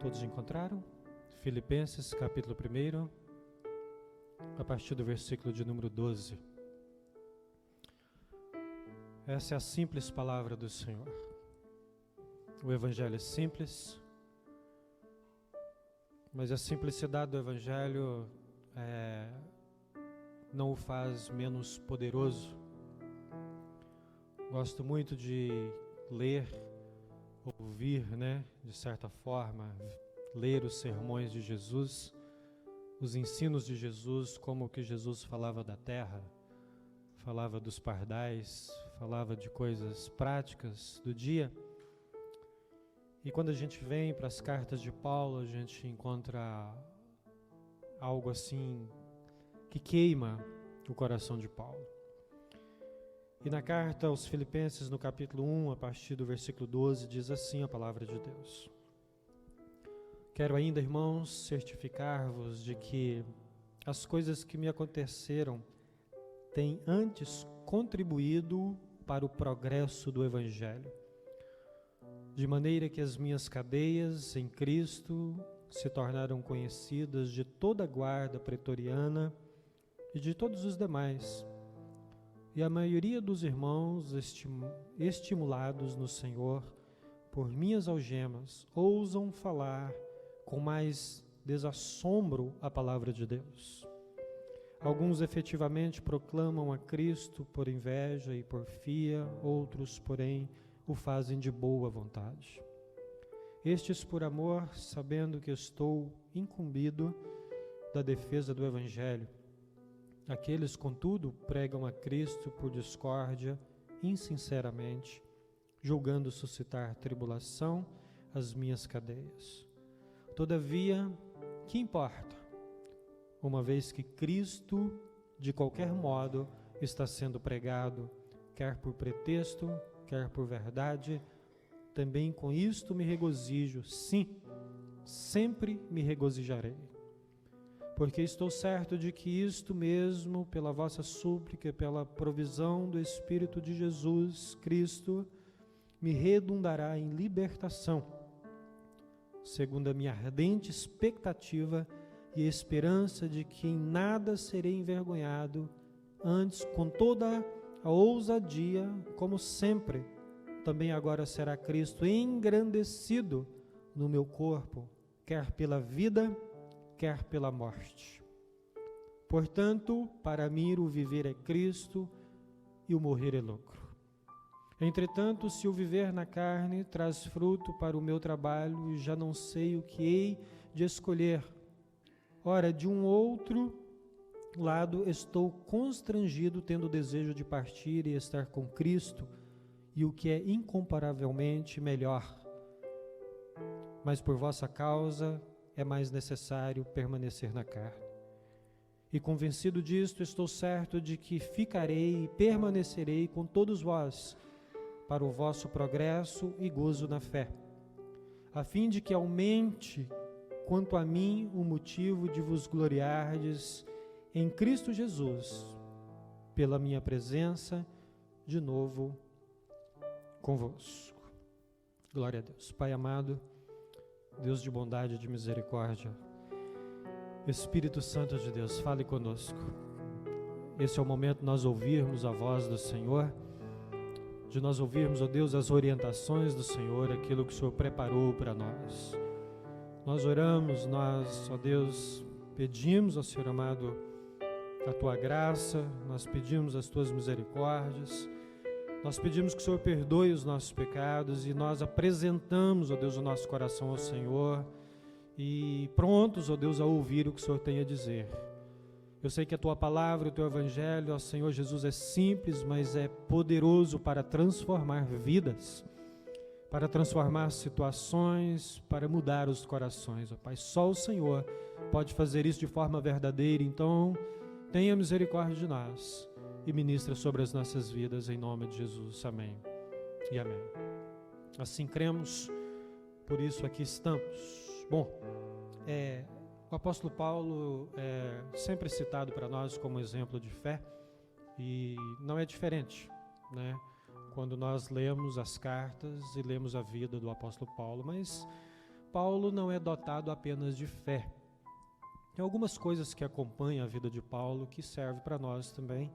Todos encontraram? Filipenses, capítulo 1, a partir do versículo de número 12. Essa é a simples palavra do Senhor. O Evangelho é simples, mas a simplicidade do Evangelho não o faz menos poderoso. Gosto muito de ler, ouvir, de certa forma, ler os sermões de Jesus, os ensinos de Jesus, como que Jesus falava da terra, falava dos pardais, falava de coisas práticas do dia. E quando a gente vem para as cartas de Paulo, a gente encontra algo assim que queima o coração de Paulo. E na carta aos Filipenses, no capítulo 1, a partir do versículo 12, diz assim a palavra de Deus: Quero ainda, irmãos, certificar-vos de que as coisas que me aconteceram têm antes contribuído para o progresso do Evangelho, de maneira que as minhas cadeias em Cristo se tornaram conhecidas de toda a guarda pretoriana e de todos os demais. E a maioria dos irmãos, estimulados no Senhor por minhas algemas, ousam falar com mais desassombro a palavra de Deus. Alguns efetivamente proclamam a Cristo por inveja e porfia, outros, porém, o fazem de boa vontade. Estes por amor, sabendo que estou incumbido da defesa do Evangelho. Aqueles, contudo, pregam a Cristo por discórdia, insinceramente, julgando suscitar tribulação às minhas cadeias. Todavia, que importa? Uma vez que Cristo, de qualquer modo, está sendo pregado, quer por pretexto, quer por verdade, também com isto me regozijo, sim, sempre me regozijarei. Porque estou certo de que isto mesmo, pela vossa súplica, pela provisão do Espírito de Jesus Cristo, me redundará em libertação, segundo a minha ardente expectativa e esperança de que em nada serei envergonhado, antes, com toda a ousadia, como sempre, também agora será Cristo engrandecido no meu corpo, quer pela vida, quer pela morte. Portanto, para mim o viver é Cristo e o morrer é lucro. Entretanto, se o viver na carne traz fruto para o meu trabalho, já não sei o que hei de escolher. Ora, de um outro lado estou constrangido, tendo o desejo de partir e estar com Cristo, e o que é incomparavelmente melhor. Mas por vossa causa é mais necessário permanecer na carne. E convencido disto, estou certo de que ficarei e permanecerei com todos vós, para o vosso progresso e gozo na fé, a fim de que aumente, quanto a mim, o motivo de vos gloriardes em Cristo Jesus, pela minha presença de novo convosco. Glória a Deus. Pai amado, Deus de bondade e de misericórdia, Espírito Santo de Deus, fale conosco. Esse é o momento de nós ouvirmos a voz do Senhor, de nós ouvirmos, ó Deus, as orientações do Senhor, aquilo que o Senhor preparou para nós. Nós oramos, nós, ó Deus, pedimos ao Senhor amado a Tua graça, nós pedimos as Tuas misericórdias, nós pedimos que o Senhor perdoe os nossos pecados e nós apresentamos, ó Deus, o nosso coração ao Senhor e prontos, ó Deus, a ouvir o que o Senhor tem a dizer. Eu sei que a Tua palavra, o Teu Evangelho, ó Senhor Jesus, é simples, mas é poderoso para transformar vidas, para transformar situações, para mudar os corações. Ó Pai, só o Senhor pode fazer isso de forma verdadeira, então tenha misericórdia de nós e ministra sobre as nossas vidas, em nome de Jesus. Amém e amém. Assim cremos, por isso aqui estamos. Bom, o apóstolo Paulo é sempre citado para nós como exemplo de fé e não é diferente, quando nós lemos as cartas e lemos a vida do apóstolo Paulo, mas Paulo não é dotado apenas de fé. Tem algumas coisas que acompanham a vida de Paulo que servem para nós também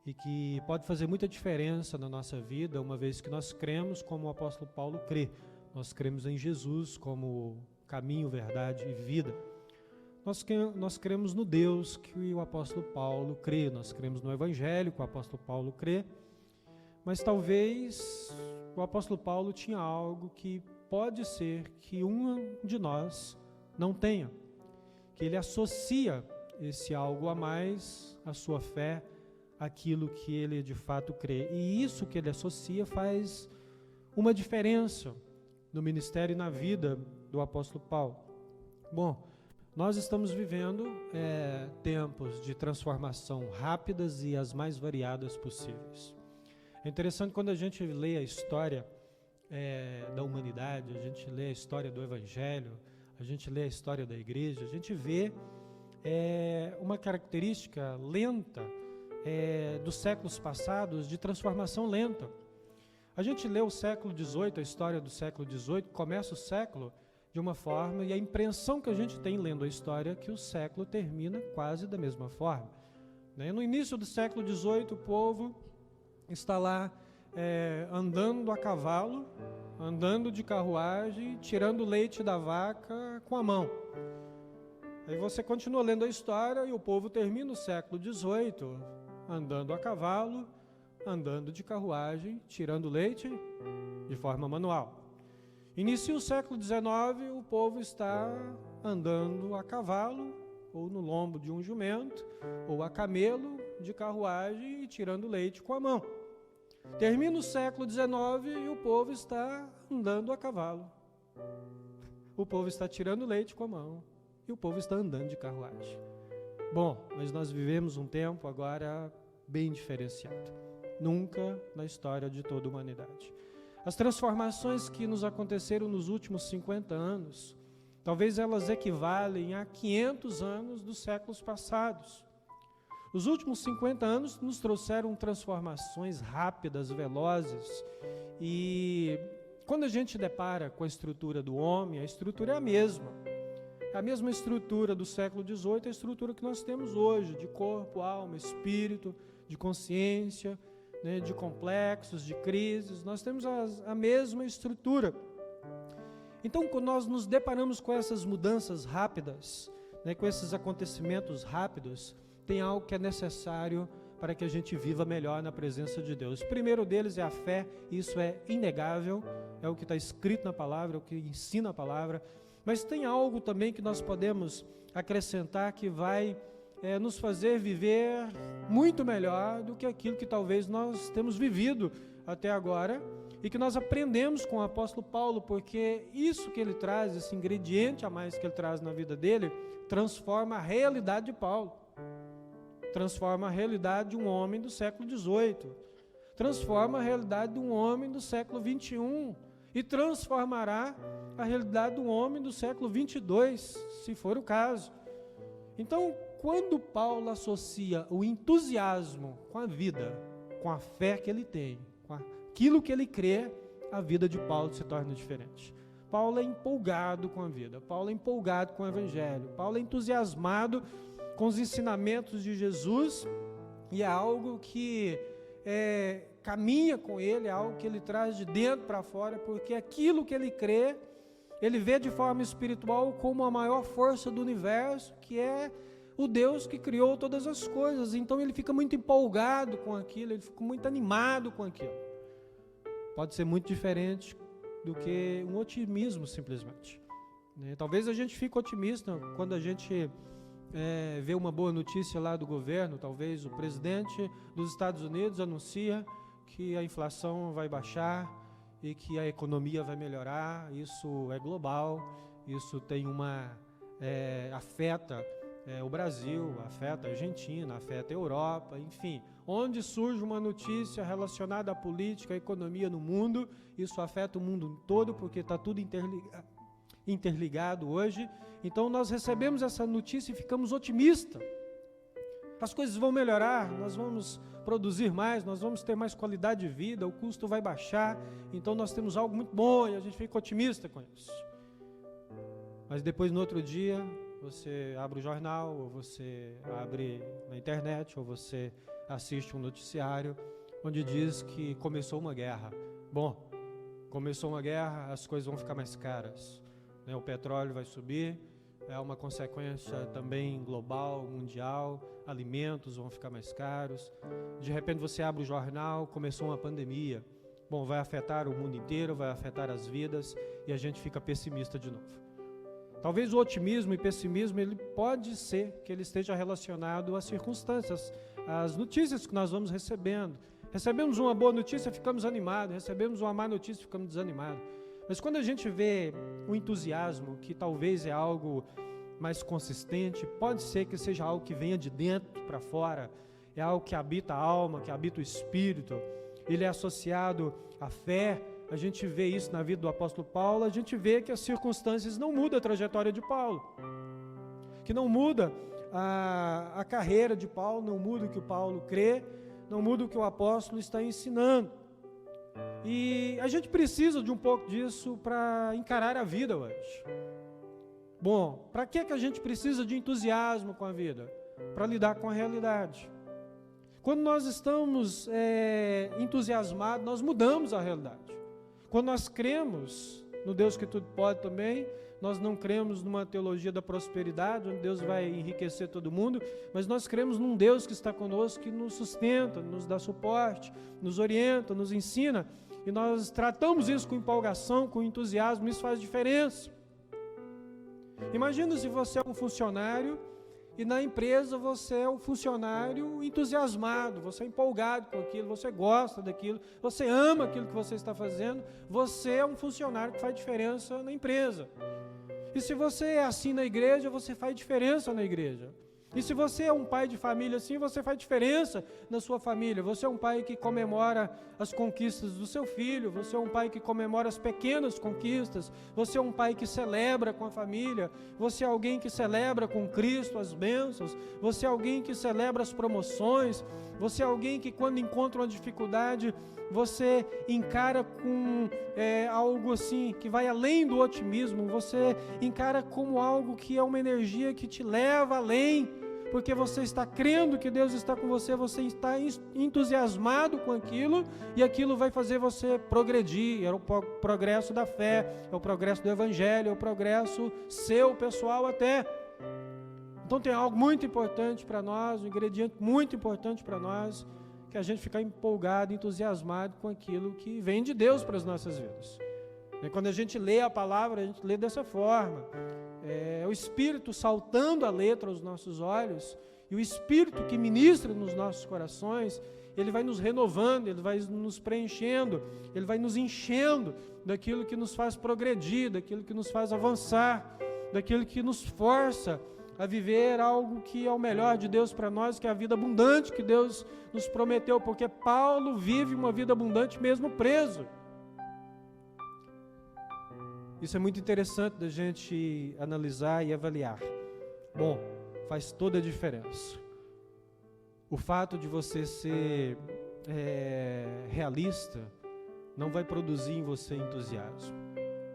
e que pode fazer muita diferença na nossa vida, uma vez que nós cremos como o apóstolo Paulo crê. Nós cremos em Jesus como caminho, verdade e vida. Nós cremos no Deus que o apóstolo Paulo crê, nós cremos no Evangelho que o apóstolo Paulo crê, mas talvez o apóstolo Paulo tinha algo que pode ser que um de nós não tenha, que ele associa esse algo a mais, a sua fé, aquilo que ele de fato crê. E isso que ele associa faz uma diferença no ministério e na vida do apóstolo Paulo. Bom, nós estamos vivendo tempos de transformação rápidas e as mais variadas possíveis. É interessante quando a gente lê a história da humanidade, a gente lê a história do Evangelho, a gente lê a história da igreja, a gente vê uma característica lenta dos séculos passados, de transformação lenta. A gente lê o século XVIII, a história do século XVIII, começa o século de uma forma, e a impressão que a gente tem lendo a história é que o século termina quase da mesma forma. No início do século XVIII, o povo está lá andando a cavalo, andando de carruagem, tirando leite da vaca com a mão. Aí você continua lendo a história e o povo termina o século XVIII andando a cavalo, andando de carruagem, tirando leite de forma manual. Inicia o século XIX, o povo está andando a cavalo, ou no lombo de um jumento, ou a camelo, de carruagem e tirando leite com a mão. Termina o século XIX e o povo está andando a cavalo. O povo está tirando leite com a mão e o povo está andando de carruagem. Bom, mas nós vivemos um tempo agora bem diferenciado. Nunca na história de toda a humanidade. As transformações que nos aconteceram nos últimos 50 anos, talvez elas equivalem a 500 anos dos séculos passados. Os últimos 50 anos nos trouxeram transformações rápidas, velozes, e quando a gente depara com a estrutura do homem, a estrutura é a mesma. A mesma estrutura do século XVIII é a estrutura que nós temos hoje, de corpo, alma, espírito, de consciência, de complexos, de crises. Nós temos a mesma estrutura. Então, quando nós nos deparamos com essas mudanças rápidas, com esses acontecimentos rápidos, tem algo que é necessário para que a gente viva melhor na presença de Deus. O primeiro deles é a fé, isso é inegável, é o que está escrito na palavra, é o que ensina a palavra, mas tem algo também que nós podemos acrescentar que vai nos fazer viver muito melhor do que aquilo que talvez nós temos vivido até agora e que nós aprendemos com o apóstolo Paulo, porque isso que ele traz, esse ingrediente a mais que ele traz na vida dele, transforma a realidade de Paulo, transforma a realidade de um homem do século XVIII, transforma a realidade de um homem do século XXI e transformará a realidade de um homem do século XXII, se for o caso. Então, quando Paulo associa o entusiasmo com a vida, com a fé que ele tem, com aquilo que ele crê, a vida de Paulo se torna diferente. Paulo é empolgado com a vida, Paulo é empolgado com o Evangelho, Paulo é entusiasmado com os ensinamentos de Jesus, e é algo que caminha com ele, é algo que ele traz de dentro para fora, porque aquilo que ele crê, ele vê de forma espiritual como a maior força do universo, que é o Deus que criou todas as coisas. Então ele fica muito empolgado com aquilo, ele fica muito animado com aquilo. Pode ser muito diferente do que um otimismo simplesmente. Talvez a gente fique otimista quando a gente vê uma boa notícia lá do governo. Talvez o presidente dos Estados Unidos anuncia que a inflação vai baixar e que a economia vai melhorar. Isso é global, isso tem afeta o Brasil, afeta a Argentina, afeta a Europa, enfim. Onde surge uma notícia relacionada à política, à economia no mundo, isso afeta o mundo todo, porque está tudo interligado hoje. Então nós recebemos essa notícia e ficamos otimistas. As coisas vão melhorar, nós vamos produzir mais, nós vamos ter mais qualidade de vida, o custo vai baixar, então nós temos algo muito bom e a gente fica otimista com isso. Mas depois, no outro dia, você abre o jornal, ou você abre na internet, ou você assiste um noticiário, onde diz que começou uma guerra. Bom, começou uma guerra, as coisas vão ficar mais caras, né? O petróleo vai subir, é uma consequência também global, mundial, alimentos vão ficar mais caros. De repente você abre o jornal, começou uma pandemia. Bom, vai afetar o mundo inteiro, vai afetar as vidas, e a gente fica pessimista de novo. Talvez o otimismo e pessimismo, ele pode ser que ele esteja relacionado às circunstâncias, às notícias que nós vamos recebendo. Recebemos uma boa notícia, ficamos animados. Recebemos uma má notícia, ficamos desanimados. Mas quando a gente vê o entusiasmo, que talvez é algo mais consistente, pode ser que seja algo que venha de dentro para fora, é algo que habita a alma, que habita o espírito, ele é associado à fé. A gente vê isso na vida do apóstolo Paulo, a gente vê que as circunstâncias não mudam a trajetória de Paulo, que não muda a carreira de Paulo, não muda o que o Paulo crê, não muda o que o apóstolo está ensinando. E a gente precisa de um pouco disso para encarar a vida hoje. Bom, para que a gente precisa de entusiasmo com a vida? Para lidar com a realidade. Quando nós estamos entusiasmados, nós mudamos a realidade. Quando nós cremos no Deus que tudo pode também, nós não cremos numa teologia da prosperidade, onde Deus vai enriquecer todo mundo, mas nós cremos num Deus que está conosco, que nos sustenta, nos dá suporte, nos orienta, nos ensina, e nós tratamos isso com empolgação, com entusiasmo. Isso faz diferença. Imagina se você é um funcionário e na empresa você é um funcionário entusiasmado, você é empolgado com aquilo, você gosta daquilo, você ama aquilo que você está fazendo, você é um funcionário que faz diferença na empresa. E se você é assim na igreja, você faz diferença na igreja. E se você é um pai de família assim, você faz diferença na sua família. Você é um pai que comemora as conquistas do seu filho, você é um pai que comemora as pequenas conquistas, você é um pai que celebra com a família, você é alguém que celebra com Cristo as bênçãos, você é alguém que celebra as promoções, você é alguém que quando encontra uma dificuldade, você encara com algo assim, que vai além do otimismo, você encara como algo que é uma energia que te leva além, porque você está crendo que Deus está com você, você está entusiasmado com aquilo, e aquilo vai fazer você progredir. É o progresso da fé, é o progresso do evangelho, é o progresso seu, pessoal até. Então tem algo muito importante para nós, um ingrediente muito importante para nós, que a gente ficar empolgado, entusiasmado com aquilo que vem de Deus para as nossas vidas. E quando a gente lê a palavra, a gente lê dessa forma. É o Espírito saltando a letra aos nossos olhos, e o Espírito que ministra nos nossos corações, ele vai nos renovando, ele vai nos preenchendo, ele vai nos enchendo daquilo que nos faz progredir, daquilo que nos faz avançar, daquilo que nos força a viver algo que é o melhor de Deus para nós, que é a vida abundante que Deus nos prometeu, porque Paulo vive uma vida abundante mesmo preso. Isso é muito interessante da gente analisar e avaliar. Bom, faz toda a diferença. O fato de você ser realista não vai produzir em você entusiasmo,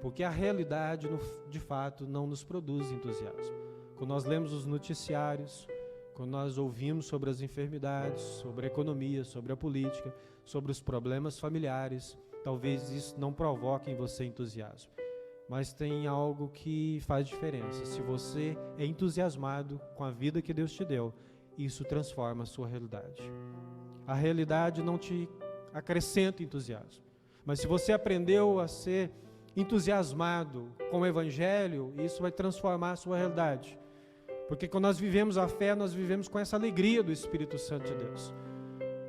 porque a realidade, de fato, não nos produz entusiasmo. Quando nós lemos os noticiários, quando nós ouvimos sobre as enfermidades, sobre a economia, sobre a política, sobre os problemas familiares, talvez isso não provoque em você entusiasmo. Mas tem algo que faz diferença. Se você é entusiasmado com a vida que Deus te deu, isso transforma a sua realidade. A realidade não te acrescenta entusiasmo. Mas se você aprendeu a ser entusiasmado com o Evangelho, isso vai transformar a sua realidade. Porque quando nós vivemos a fé, nós vivemos com essa alegria do Espírito Santo de Deus.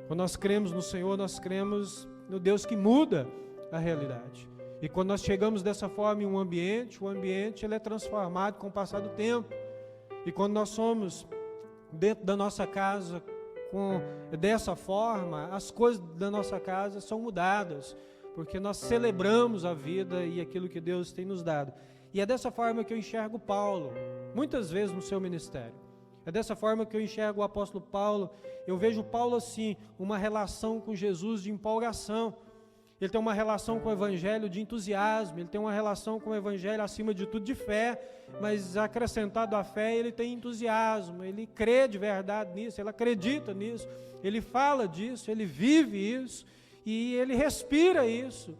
Quando nós cremos no Senhor, nós cremos no Deus que muda a realidade. E quando nós chegamos dessa forma em um ambiente, o ambiente ele é transformado com o passar do tempo. E quando nós somos dentro da nossa casa dessa forma, as coisas da nossa casa são mudadas, porque nós celebramos a vida e aquilo que Deus tem nos dado. E é dessa forma que eu enxergo Paulo, muitas vezes no seu ministério. É dessa forma que eu enxergo o apóstolo Paulo. Eu vejo Paulo assim, uma relação com Jesus de empolgação. ele tem uma relação com o Evangelho de entusiasmo, ele tem uma relação com o Evangelho, acima de tudo, de fé, mas acrescentado à fé, ele tem entusiasmo, ele crê de verdade nisso, ele acredita nisso, ele fala disso, ele vive isso, e ele respira isso.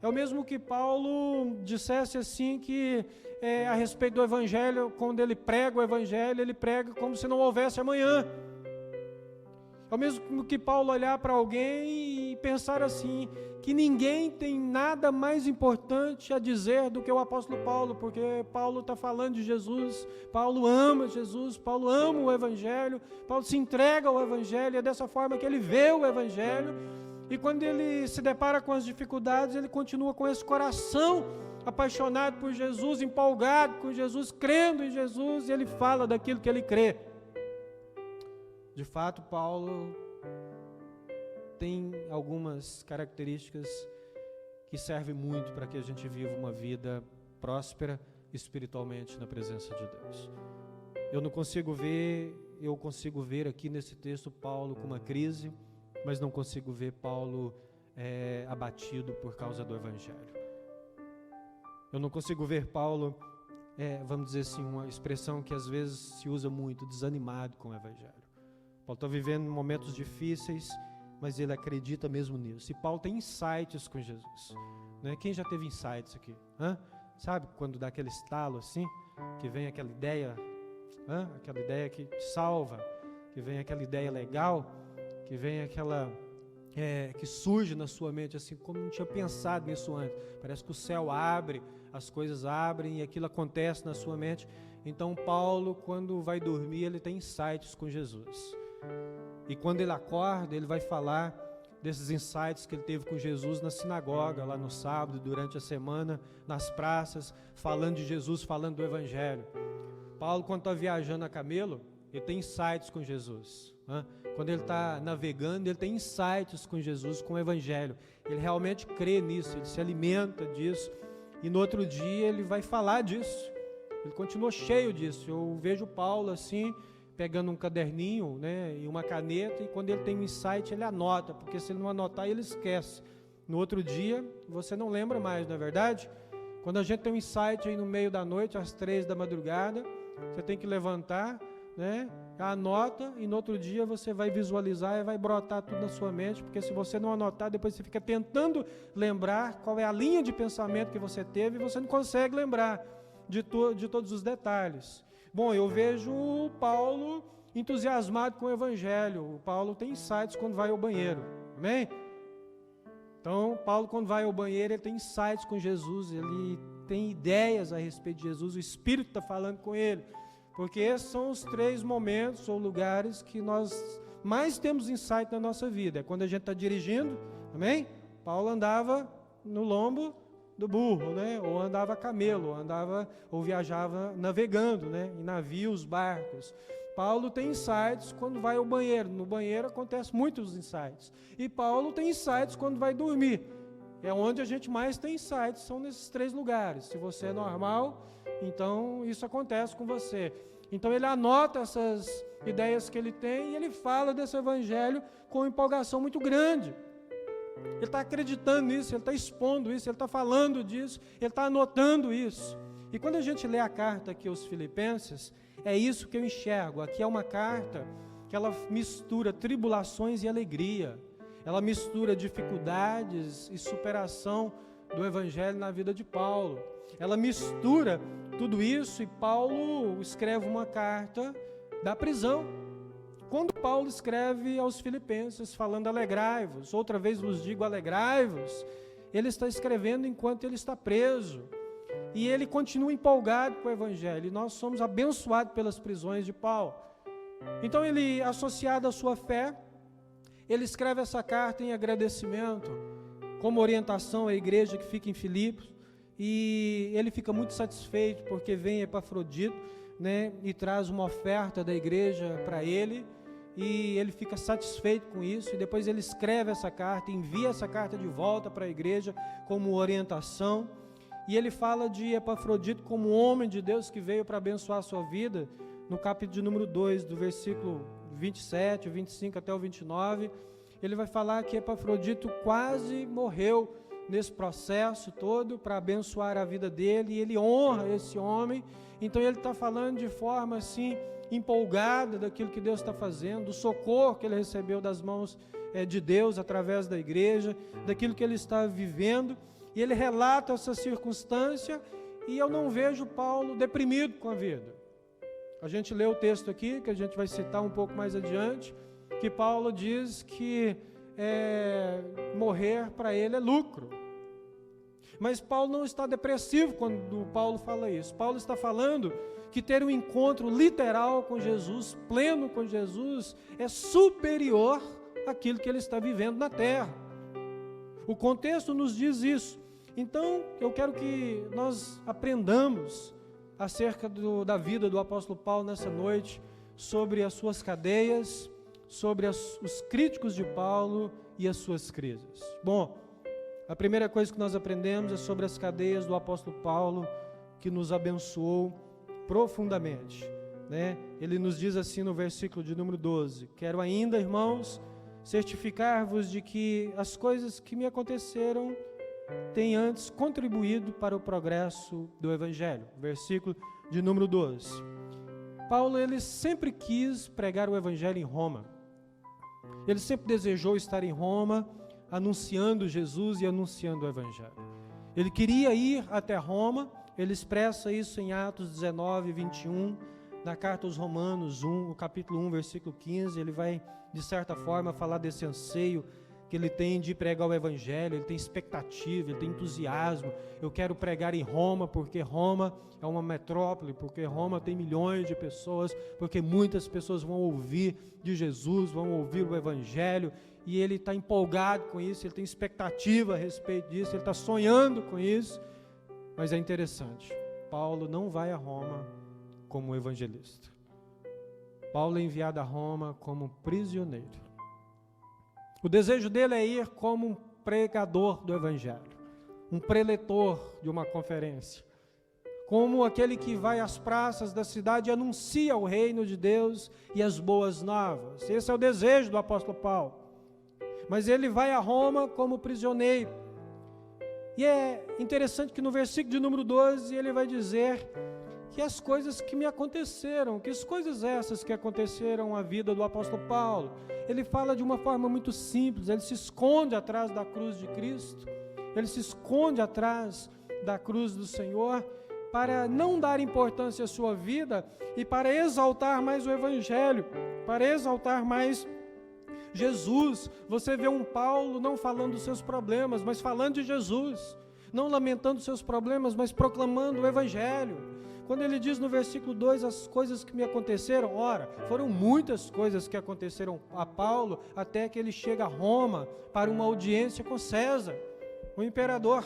É o mesmo que Paulo dissesse assim que a respeito do Evangelho, quando ele prega o Evangelho, ele prega como se não houvesse amanhã. É o mesmo que Paulo olhar para alguém e pensar assim, que ninguém tem nada mais importante a dizer do que o apóstolo Paulo, porque Paulo está falando de Jesus, Paulo ama Jesus, Paulo ama o Evangelho, Paulo se entrega ao Evangelho, é dessa forma que ele vê o Evangelho, e quando ele se depara com as dificuldades, ele continua com esse coração apaixonado por Jesus, empolgado com Jesus, crendo em Jesus, e ele fala daquilo que ele crê. De fato, Paulo tem algumas características que servem muito para que a gente viva uma vida próspera espiritualmente na presença de Deus. Eu consigo ver aqui nesse texto Paulo com uma crise, mas não consigo ver Paulo abatido por causa do Evangelho. Eu não consigo ver Paulo, vamos dizer assim, uma expressão que às vezes se usa muito, desanimado com o Evangelho. Paulo está vivendo momentos difíceis, mas ele acredita mesmo nisso. E Paulo tem insights com Jesus. Né? Quem já teve insights aqui? Sabe quando dá aquele estalo assim, que vem aquela ideia, aquela ideia que te salva, que vem aquela ideia legal, que vem aquela, que surge na sua mente, assim, como não tinha pensado nisso antes. Parece que o céu abre, as coisas abrem e aquilo acontece na sua mente. Então Paulo, quando vai dormir, ele tem insights com Jesus. E quando ele acorda, ele vai falar desses insights que ele teve com Jesus na sinagoga, lá no sábado, durante a semana, nas praças, falando de Jesus, falando do Evangelho. Paulo, quando está viajando a camelo, ele tem insights com Jesus. Quando ele está navegando, ele tem insights com Jesus, com o Evangelho. Ele realmente crê nisso, ele se alimenta disso. E no outro dia ele vai falar disso. Ele continua cheio disso. Eu vejo Paulo assim, pegando um caderninho, né, e uma caneta, e quando ele tem um insight, ele anota, porque se ele não anotar, ele esquece. No outro dia, você não lembra mais, não é verdade? Quando a gente tem um insight aí no meio da noite, às 3 da madrugada, você tem que levantar, né, anota, e no outro dia você vai visualizar e vai brotar tudo na sua mente, porque se você não anotar, depois você fica tentando lembrar qual é a linha de pensamento que você teve, e você não consegue lembrar de todos os detalhes. Bom, eu vejo o Paulo entusiasmado com o Evangelho. O Paulo tem insights quando vai ao banheiro. Amém? Então, Paulo, quando vai ao banheiro, ele tem insights com Jesus, ele tem ideias a respeito de Jesus, o Espírito está falando com ele. Porque esses são os 3 momentos ou lugares que nós mais temos insight na nossa vida. É quando a gente está dirigindo, amém? Paulo andava no lombo do burro, né? Ou andava a camelo, ou viajava navegando, né? Em navios, barcos. Paulo tem insights quando vai ao banheiro. No banheiro acontece muitos insights. E Paulo tem insights quando vai dormir. É onde a gente mais tem insights, são nesses 3 lugares. Se você é normal, então isso acontece com você. Então ele anota essas ideias que ele tem e ele fala desse Evangelho com empolgação muito grande. Ele está acreditando nisso, ele está expondo isso, ele está falando disso, ele está anotando isso. E quando a gente lê a carta aqui aos Filipenses, é isso que eu enxergo. Aqui é uma carta que ela mistura tribulações e alegria. Ela mistura dificuldades e superação do Evangelho na vida de Paulo. Ela mistura tudo isso e Paulo escreve uma carta da prisão. Quando Paulo escreve aos Filipenses falando alegrai-vos, outra vez vos digo alegrai-vos, ele está escrevendo enquanto ele está preso. E ele continua empolgado com o Evangelho. E nós somos abençoados pelas prisões de Paulo. Então ele, associado à sua fé, ele escreve essa carta em agradecimento, como orientação à igreja que fica em Filipos. E ele fica muito satisfeito porque vem Epafrodito, né, e traz uma oferta da igreja para ele. E ele fica satisfeito com isso, e depois ele escreve essa carta, envia essa carta de volta para a igreja como orientação, e ele fala de Epafrodito como homem de Deus que veio para abençoar a sua vida, no capítulo de número 2, do versículo 27, 25 até o 29, ele vai falar que Epafrodito quase morreu nesse processo todo para abençoar a vida dele, e ele honra esse homem. Então ele está falando de forma assim, empolgada daquilo que Deus está fazendo, do socorro que ele recebeu das mãos de Deus através da igreja, daquilo que ele está vivendo, e ele relata essa circunstância, e eu não vejo Paulo deprimido com a vida. A gente lê o texto aqui, que a gente vai citar um pouco mais adiante, que Paulo diz que morrer para ele é lucro. Mas Paulo não está depressivo quando Paulo fala isso. Paulo está falando que ter um encontro literal com Jesus, pleno com Jesus, é superior àquilo que ele está vivendo na terra. O contexto nos diz isso. Então, eu quero que nós aprendamos acerca da vida do apóstolo Paulo nessa noite, sobre as suas cadeias, sobre os críticos de Paulo e as suas crises. Bom, a primeira coisa que nós aprendemos é sobre as cadeias do apóstolo Paulo, que nos abençoou profundamente, né? Ele nos diz assim no versículo de número 12: quero ainda, irmãos, certificar-vos de que as coisas que me aconteceram têm antes contribuído para o progresso do Evangelho. Versículo de número 12. Paulo, ele sempre quis pregar o Evangelho em Roma. Ele sempre desejou estar em Roma, anunciando Jesus e anunciando o Evangelho. Ele queria ir até Roma. Ele expressa isso em Atos 19, 21, na carta aos Romanos 1, no capítulo 1, versículo 15, ele vai, de certa forma, falar desse anseio que ele tem de pregar o Evangelho. Ele tem expectativa, ele tem entusiasmo. Eu quero pregar em Roma, porque Roma é uma metrópole, porque Roma tem milhões de pessoas, porque muitas pessoas vão ouvir de Jesus, vão ouvir o Evangelho, e ele está empolgado com isso, ele tem expectativa a respeito disso, ele está sonhando com isso. Mas é interessante, Paulo não vai a Roma como evangelista. Paulo é enviado a Roma como prisioneiro. O desejo dele é ir como um pregador do Evangelho, um preletor de uma conferência, como aquele que vai às praças da cidade e anuncia o reino de Deus e as boas novas. Esse é o desejo do apóstolo Paulo. Mas ele vai a Roma como prisioneiro. E é interessante que no versículo de número 12 ele vai dizer que as coisas que me aconteceram, que as coisas essas que aconteceram à vida do apóstolo Paulo, ele fala de uma forma muito simples. Ele se esconde atrás da cruz de Cristo, ele se esconde atrás da cruz do Senhor, para não dar importância à sua vida e para exaltar mais o Evangelho, para exaltar mais Jesus. Você vê um Paulo não falando dos seus problemas, mas falando de Jesus, não lamentando os seus problemas, mas proclamando o Evangelho. Quando ele diz no versículo 2, as coisas que me aconteceram, ora, foram muitas coisas que aconteceram a Paulo, até que ele chega a Roma para uma audiência com César, o imperador.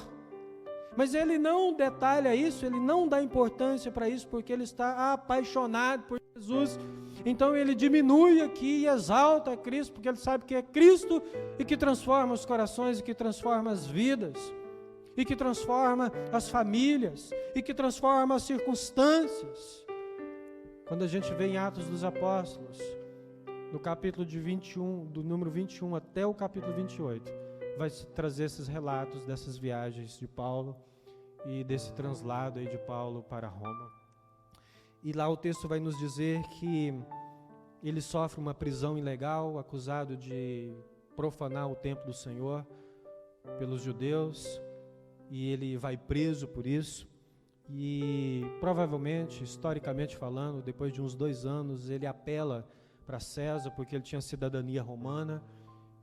Mas ele não detalha isso, ele não dá importância para isso, porque ele está apaixonado por Jesus. Então ele diminui aqui e exalta a Cristo, porque ele sabe que é Cristo e que transforma os corações, e que transforma as vidas, e que transforma as famílias, e que transforma as circunstâncias. Quando a gente vê em Atos dos Apóstolos, no capítulo de 21, do número 21 até o capítulo 28, vai trazer esses relatos dessas viagens de Paulo e desse translado aí de Paulo para Roma. E lá o texto vai nos dizer que ele sofre uma prisão ilegal, acusado de profanar o templo do Senhor pelos judeus, e ele vai preso por isso. E provavelmente, historicamente falando, depois de uns 2 anos, ele apela para César, porque ele tinha cidadania romana.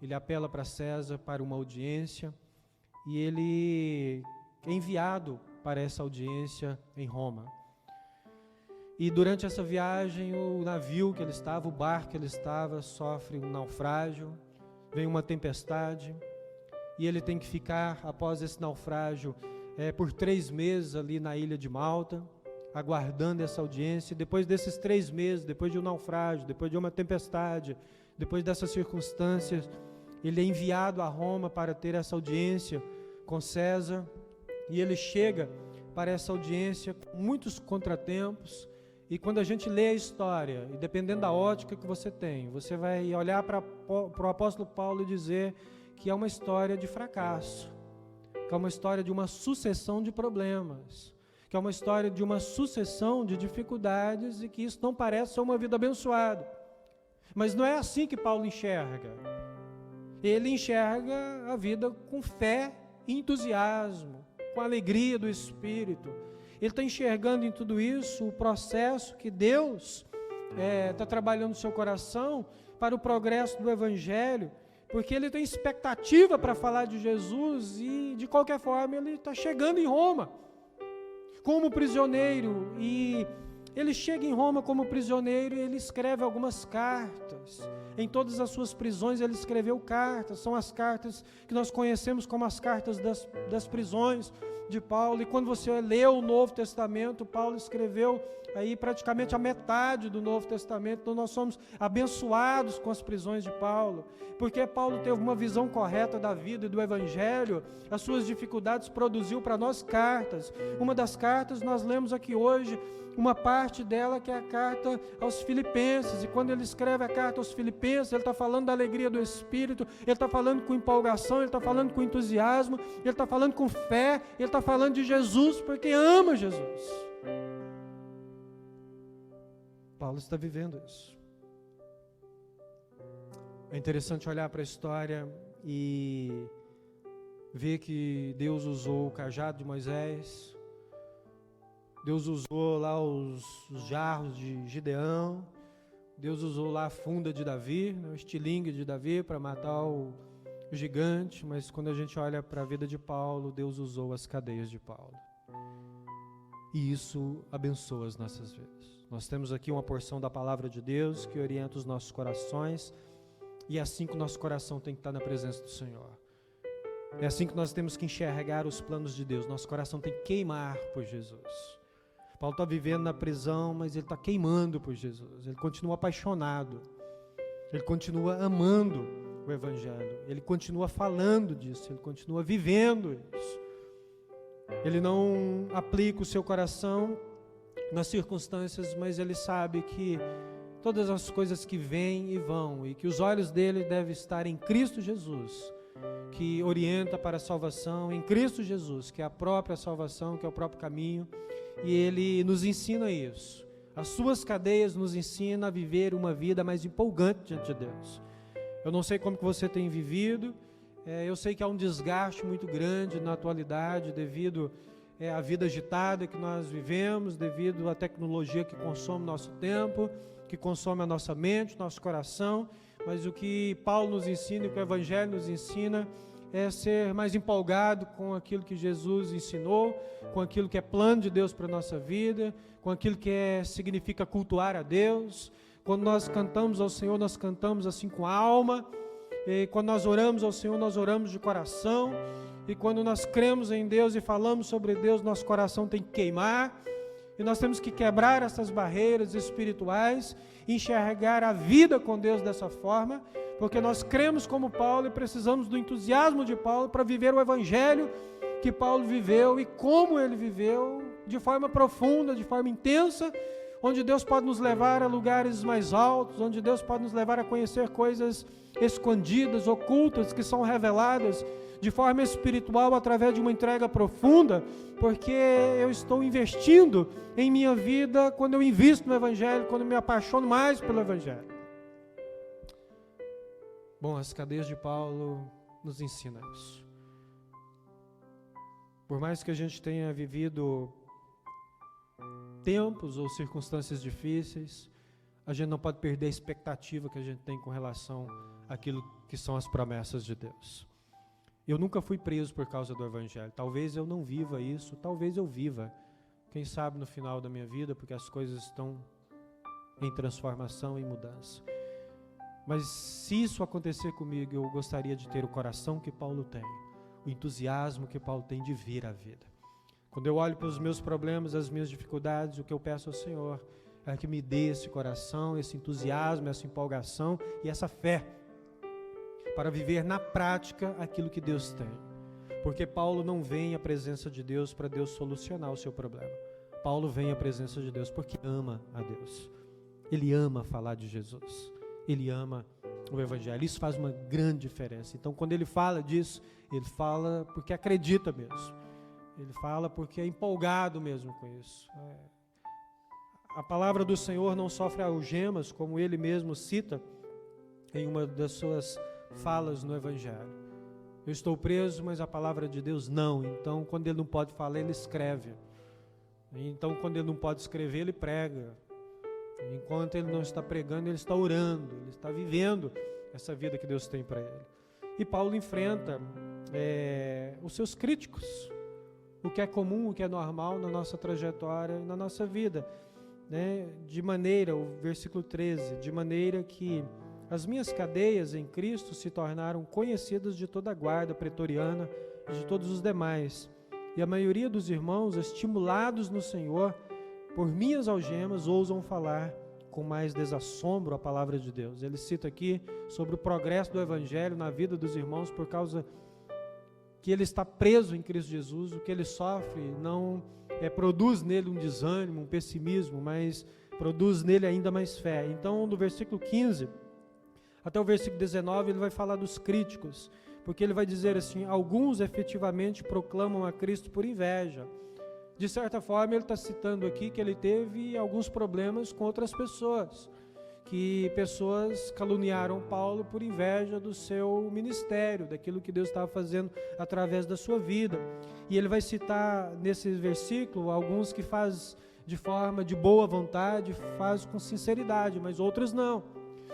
Ele apela para César para uma audiência, e ele é enviado para essa audiência em Roma. E durante essa viagem, o navio que ele estava, o barco que ele estava, sofre um naufrágio, vem uma tempestade, e ele tem que ficar, após esse naufrágio, por 3 meses ali na ilha de Malta, aguardando essa audiência. Depois desses 3 meses, depois de um naufrágio, depois de uma tempestade, depois dessas circunstâncias, ele é enviado a Roma para ter essa audiência com César, e ele chega para essa audiência com muitos contratempos. E quando a gente lê a história, e dependendo da ótica que você tem, você vai olhar para o apóstolo Paulo e dizer que é uma história de fracasso, que que é uma história de uma sucessão de problemas, que é uma história de uma sucessão de dificuldades e que isso não parece ser uma vida abençoada. Mas não é assim que Paulo enxerga. Ele enxerga a vida com fé e entusiasmo, com alegria do Espírito. Ele está enxergando em tudo isso o processo que Deus está trabalhando no seu coração para o progresso do Evangelho, porque ele tem expectativa para falar de Jesus e, de qualquer forma, ele está chegando em Roma como prisioneiro, e ele chega em Roma como prisioneiro e ele escreve algumas cartas. Em todas as suas prisões ele escreveu cartas, são as cartas que nós conhecemos como as cartas das prisões de Paulo. E quando você lê o Novo Testamento, Paulo escreveu aí praticamente a metade do Novo Testamento. Então nós somos abençoados com as prisões de Paulo, porque Paulo teve uma visão correta da vida e do Evangelho. As suas dificuldades produziu para nós cartas. Uma das cartas nós lemos aqui hoje, uma parte dela que é a carta aos Filipenses, e quando ele escreve a carta aos Filipenses, ele está falando da alegria do Espírito, ele está falando com empolgação, ele está falando com entusiasmo, ele está falando com fé, ele está falando de Jesus, porque ama Jesus. Paulo está vivendo isso. É interessante olhar para a história e ver que Deus usou o cajado de Moisés, Deus usou lá os jarros de Gideão, Deus usou lá a funda de Davi, o estilingue de Davi para matar o gigante, mas quando a gente olha para a vida de Paulo, Deus usou as cadeias de Paulo. E isso abençoa as nossas vidas. Nós temos aqui uma porção da palavra de Deus que orienta os nossos corações, e é assim que o nosso coração tem que estar na presença do Senhor. É assim que nós temos que enxergar os planos de Deus. Nosso coração tem que queimar por Jesus. Paulo está vivendo na prisão, mas ele está queimando por Jesus. Ele continua apaixonado. Ele continua amando o Evangelho. Ele continua falando disso. Ele continua vivendo isso. Ele não aplica o seu coração nas circunstâncias, mas ele sabe que todas as coisas que vêm e vão, e que os olhos dele devem estar em Cristo Jesus, que orienta para a salvação, em Cristo Jesus, que é a própria salvação, que é o próprio caminho, e ele nos ensina isso. As suas cadeias nos ensinam a viver uma vida mais empolgante diante de Deus. Eu não sei como que você tem vivido, eu sei que há um desgaste muito grande na atualidade devido à vida agitada que nós vivemos, devido à tecnologia que consome nosso tempo, que consome a nossa mente, nosso coração, mas o que Paulo nos ensina e que o Evangelho nos ensina é ser mais empolgado com aquilo que Jesus ensinou, com aquilo que é plano de Deus para a nossa vida, com aquilo que significa cultuar a Deus. Quando nós cantamos ao Senhor, nós cantamos assim com a alma, e quando nós oramos ao Senhor, nós oramos de coração, e quando nós cremos em Deus e falamos sobre Deus, nosso coração tem que queimar, e nós temos que quebrar essas barreiras espirituais, enxergar a vida com Deus dessa forma, porque nós cremos como Paulo e precisamos do entusiasmo de Paulo para viver o Evangelho que Paulo viveu e como ele viveu, de forma profunda, de forma intensa, onde Deus pode nos levar a lugares mais altos, onde Deus pode nos levar a conhecer coisas escondidas, ocultas, que são reveladas de forma espiritual através de uma entrega profunda, porque eu estou investindo em minha vida quando eu invisto no Evangelho, quando eu me apaixono mais pelo Evangelho. Bom, as cadeias de Paulo nos ensinam isso. Por mais que a gente tenha vivido tempos ou circunstâncias difíceis, a gente não pode perder a expectativa que a gente tem com relação àquilo que são as promessas de Deus. Eu nunca fui preso por causa do Evangelho. Talvez eu não viva isso, talvez eu viva. Quem sabe no final da minha vida, porque as coisas estão em transformação, em mudança. Mas se isso acontecer comigo, eu gostaria de ter o coração que Paulo tem, o entusiasmo que Paulo tem de vir à vida. Quando eu olho para os meus problemas, as minhas dificuldades, o que eu peço ao Senhor é que me dê esse coração, esse entusiasmo, essa empolgação e essa fé para viver na prática aquilo que Deus tem. Porque Paulo não vem à presença de Deus para Deus solucionar o seu problema. Paulo vem à presença de Deus porque ama a Deus. Ele ama falar de Jesus. Ele ama o Evangelho. Isso faz uma grande diferença. Então, quando ele fala disso, Ele fala porque acredita mesmo. Ele fala porque é empolgado mesmo com isso. A palavra do Senhor não sofre algemas, como ele mesmo cita em uma das suas falas no Evangelho. Eu estou preso, mas a palavra de Deus não. Então, quando ele não pode falar, ele escreve. Então, quando ele não pode escrever, ele prega. Enquanto ele não está pregando, ele está orando. Ele está vivendo essa vida que Deus tem para ele. E Paulo enfrenta os seus críticos. O que é comum, o que é normal na nossa trajetória e na nossa vida. Né? De maneira, o versículo 13, de maneira que as minhas cadeias em Cristo se tornaram conhecidas de toda a guarda pretoriana e de todos os demais. E a maioria dos irmãos, estimulados no Senhor, por minhas algemas, ousam falar com mais desassombro a palavra de Deus. Ele cita aqui sobre o progresso do Evangelho na vida dos irmãos por causa que ele está preso em Cristo Jesus. O que ele sofre não produz nele um desânimo, um pessimismo, mas produz nele ainda mais fé. Então, do versículo 15 até o versículo 19, ele vai falar dos críticos, porque ele vai dizer assim: alguns efetivamente proclamam a Cristo por inveja. De certa forma, ele está citando aqui que ele teve alguns problemas com outras pessoas, que pessoas caluniaram Paulo por inveja do seu ministério, daquilo que Deus estava fazendo através da sua vida. E ele vai citar nesse versículo alguns que faz de forma de boa vontade, faz com sinceridade, mas outros não.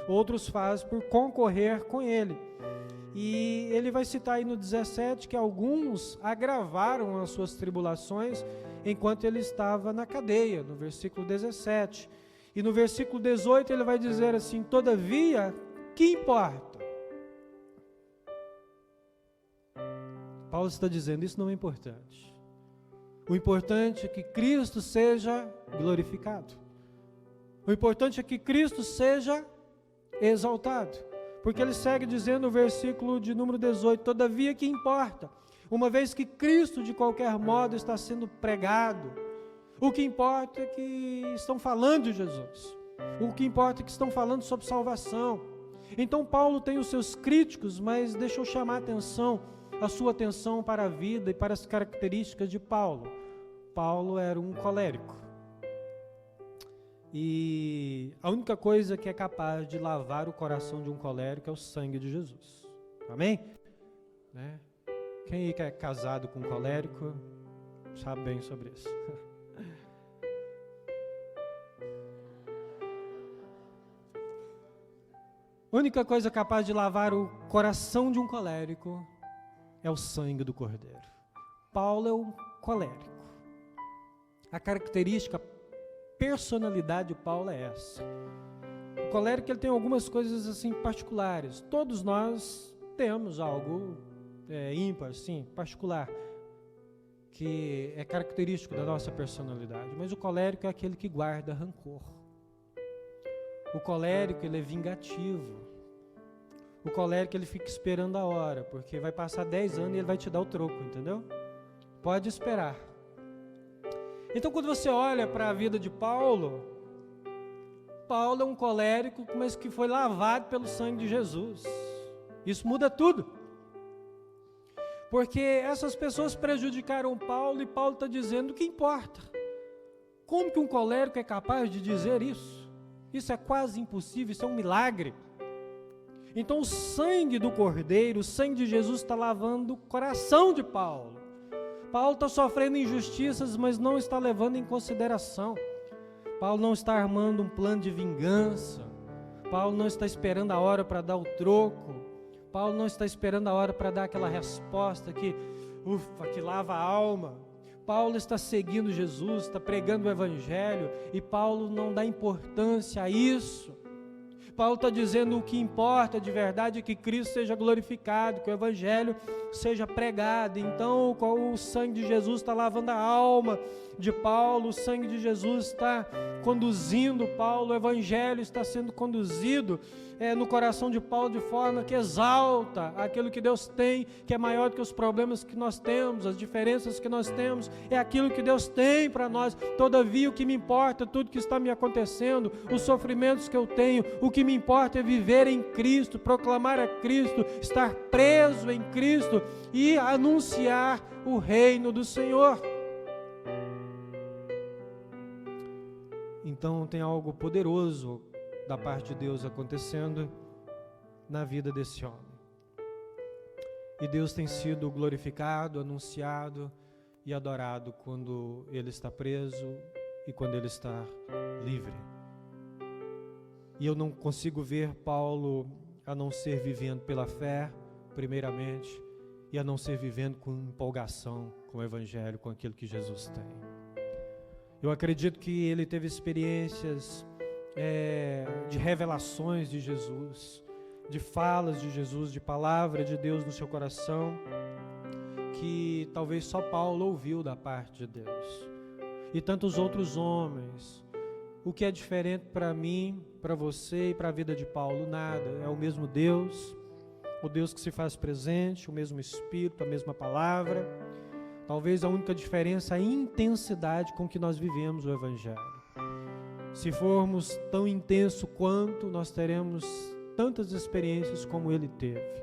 Outros faz por concorrer com ele. E ele vai citar aí no 17 que alguns agravaram as suas tribulações enquanto ele estava na cadeia, no versículo 17. E no versículo 18 ele vai dizer assim: todavia, que importa? Paulo está dizendo, isso não é importante. O importante é que Cristo seja glorificado. O importante é que Cristo seja exaltado. Porque ele segue dizendo no versículo de número 18, todavia que importa? Uma vez que Cristo de qualquer modo está sendo pregado, o que importa é que estão falando de Jesus. O que importa é que estão falando sobre salvação. Então Paulo tem os seus críticos, mas deixa eu chamar a sua atenção para a vida e para as características de Paulo. Paulo era um colérico. E a única coisa que é capaz de lavar o coração de um colérico é o sangue de Jesus. Amém? Né? Quem aí que é casado com um colérico sabe bem sobre isso. A única coisa capaz de lavar o coração de um colérico é o sangue do Cordeiro. Paulo é um colérico. A característica, personalidade de Paulo é essa. O colérico ele tem algumas coisas assim particulares. Todos nós temos algo ímpar, sim, particular, que é característico da nossa personalidade. Mas o colérico é aquele que guarda rancor. O colérico ele é vingativo. O colérico ele fica esperando a hora, porque vai passar 10 anos e ele vai te dar o troco, entendeu? Pode esperar. Então, quando você olha para a vida de Paulo, Paulo é um colérico, mas que foi lavado pelo sangue de Jesus. Isso muda tudo. Porque essas pessoas prejudicaram Paulo e Paulo está dizendo o que importa. Como que um colérico é capaz de dizer isso? Isso é quase impossível, isso é um milagre. Então, o sangue do Cordeiro, o sangue de Jesus está lavando o coração de Paulo. Paulo está sofrendo injustiças, mas não está levando em consideração. Paulo não está armando um plano de vingança. Paulo não está esperando a hora para dar o troco. Paulo não está esperando a hora para dar aquela resposta que lava a alma. Paulo está seguindo Jesus, está pregando o Evangelho, e Paulo não dá importância a isso. Paulo está dizendo o que importa de verdade é que Cristo seja glorificado, que o Evangelho seja pregado. Então o sangue de Jesus está lavando a alma de Paulo, o sangue de Jesus está conduzindo Paulo, o Evangelho está sendo conduzido no coração de Paulo de forma que exalta aquilo que Deus tem, que é maior do que os problemas que nós temos, as diferenças que nós temos, é aquilo que Deus tem para nós. Todavia o que me importa, tudo que está me acontecendo, os sofrimentos que eu tenho, o que me me importa é viver em Cristo, proclamar a Cristo, estar preso em Cristo e anunciar o reino do Senhor. Então tem algo poderoso da parte de Deus acontecendo na vida desse homem. E Deus tem sido glorificado, anunciado e adorado quando ele está preso e quando ele está livre. E eu não consigo ver Paulo a não ser vivendo pela fé, primeiramente, e a não ser vivendo com empolgação com o Evangelho, com aquilo que Jesus tem. Eu acredito que ele teve experiências de revelações de Jesus, de falas de Jesus, de palavra de Deus no seu coração, que talvez só Paulo ouviu da parte de Deus. E tantos outros homens. O que é diferente para mim, para você e para a vida de Paulo? Nada. É o mesmo Deus, o Deus que se faz presente, o mesmo Espírito, a mesma palavra. Talvez a única diferença é a intensidade com que nós vivemos o Evangelho. Se formos tão intenso quanto, nós teremos tantas experiências como ele teve.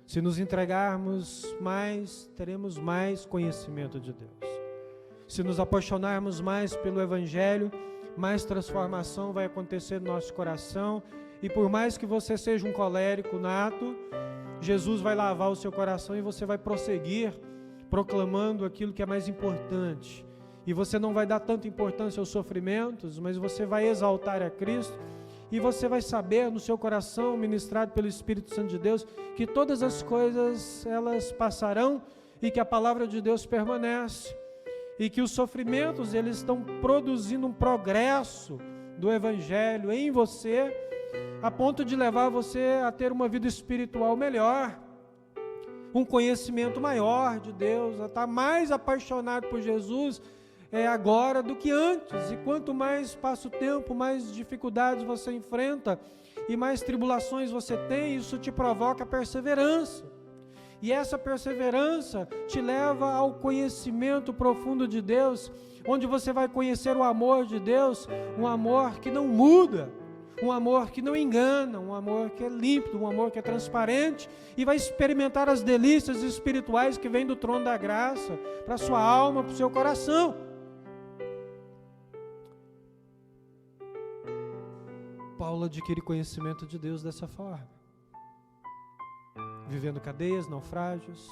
Se nos entregarmos mais, teremos mais conhecimento de Deus. Se nos apaixonarmos mais pelo Evangelho, mais transformação vai acontecer no nosso coração. E por mais que você seja um colérico nato, Jesus vai lavar o seu coração e você vai prosseguir proclamando aquilo que é mais importante. E você não vai dar tanta importância aos sofrimentos, mas você vai exaltar a Cristo. E você vai saber no seu coração, ministrado pelo Espírito Santo de Deus, que todas as coisas elas passarão e que a palavra de Deus permanece. E que os sofrimentos eles estão produzindo um progresso do Evangelho em você, a ponto de levar você a ter uma vida espiritual melhor, um conhecimento maior de Deus, a estar mais apaixonado por Jesus agora do que antes. E quanto mais passa o tempo, mais dificuldades você enfrenta e mais tribulações você tem, isso te provoca perseverança. E essa perseverança te leva ao conhecimento profundo de Deus, onde você vai conhecer o amor de Deus, um amor que não muda, um amor que não engana, um amor que é límpido, um amor que é transparente, e vai experimentar as delícias espirituais que vêm do trono da graça para a sua alma, para o seu coração. Paulo adquire conhecimento de Deus dessa forma, vivendo cadeias, naufrágios,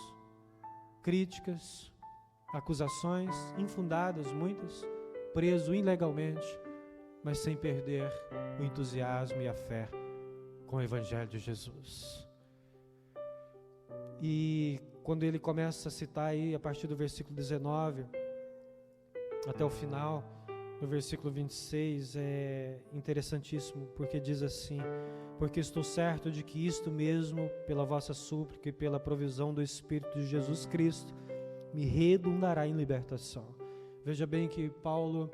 críticas, acusações infundadas, muitas, preso ilegalmente, mas sem perder o entusiasmo e a fé com o Evangelho de Jesus. E quando ele começa a citar aí, a partir do versículo 19 até o final, no versículo 26, é interessantíssimo, porque diz assim: porque estou certo de que isto mesmo, pela vossa súplica e pela provisão do Espírito de Jesus Cristo, me redundará em libertação. Veja bem que Paulo,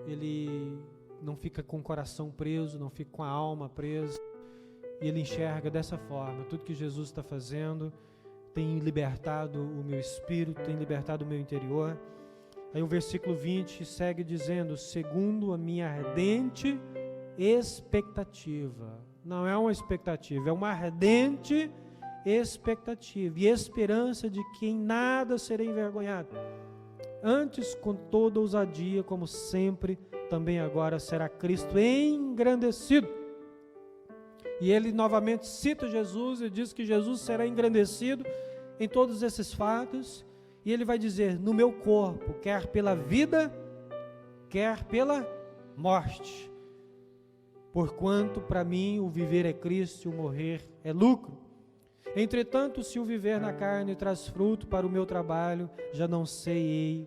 ele não fica com o coração preso, não fica com a alma presa, e ele enxerga dessa forma: tudo que Jesus está fazendo tem libertado o meu espírito, tem libertado o meu interior. Aí o versículo 20 segue dizendo: segundo a minha ardente expectativa. Não é uma expectativa, é uma ardente expectativa e esperança de que em nada serei envergonhado. Antes, com toda ousadia, como sempre, também agora será Cristo engrandecido. E ele novamente cita Jesus e diz que Jesus será engrandecido em todos esses fatos. E ele vai dizer: no meu corpo, quer pela vida, quer pela morte. Porquanto para mim o viver é Cristo e o morrer é lucro. Entretanto, se o viver na carne traz fruto para o meu trabalho, já não sei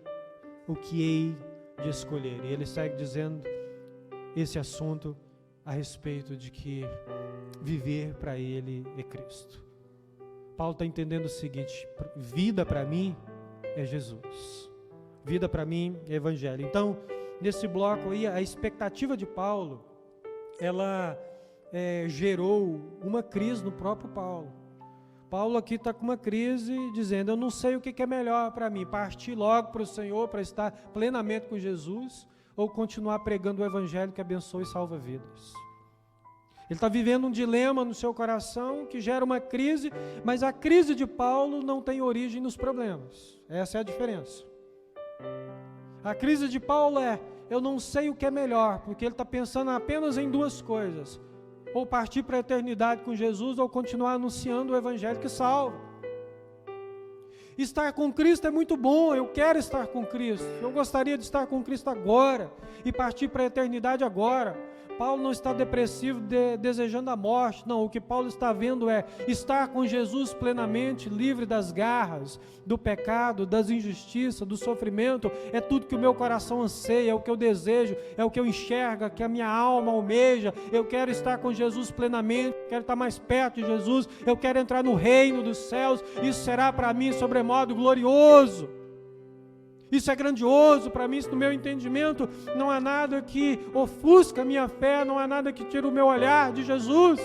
o que hei de escolher. E ele segue dizendo esse assunto a respeito de que viver para ele é Cristo. Paulo está entendendo o seguinte: vida para mim é Jesus, vida para mim é Evangelho. Então, nesse bloco aí, a expectativa de Paulo, ela gerou uma crise no próprio Paulo. Paulo aqui está com uma crise, dizendo: eu não sei o que é melhor para mim, partir logo para o Senhor, para estar plenamente com Jesus, ou continuar pregando o Evangelho que abençoa e salva vidas. Ele está vivendo um dilema no seu coração que gera uma crise, mas a crise de Paulo não tem origem nos problemas. Essa é a diferença. A crise de Paulo é, eu não sei o que é melhor, porque ele está pensando apenas em duas coisas: ou partir para a eternidade com Jesus, ou continuar anunciando o evangelho que salva. Estar com Cristo é muito bom, eu quero estar com Cristo, eu gostaria de estar com Cristo agora, e partir para a eternidade agora. Paulo não está depressivo, desejando a morte, não, o que Paulo está vendo é estar com Jesus plenamente, livre das garras, do pecado, das injustiças, do sofrimento, é tudo que o meu coração anseia, é o que eu desejo, é o que eu enxergo, é que a minha alma almeja. Eu quero estar com Jesus plenamente, quero estar mais perto de Jesus, eu quero entrar no reino dos céus, isso será para mim sobremodo glorioso. Isso é grandioso para mim, isso no meu entendimento, não há nada que ofusca a minha fé, não há nada que tire o meu olhar de Jesus.